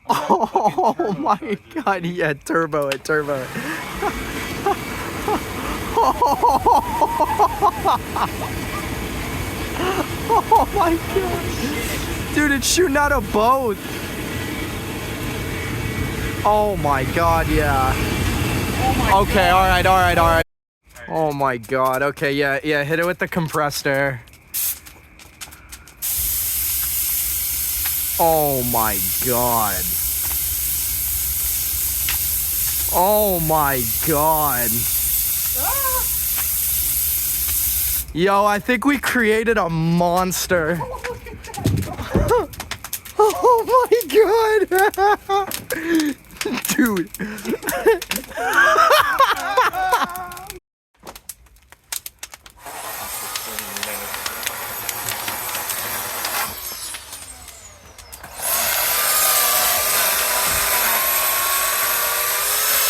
Oh my god, yeah, turbo it. Oh my god. Dude, it's shooting out a boat. Oh my god, yeah. Okay, alright. Oh my god, okay, yeah, hit it with the compressed air. Oh my god. Oh my god. Yo, I think we created a monster. Oh my god.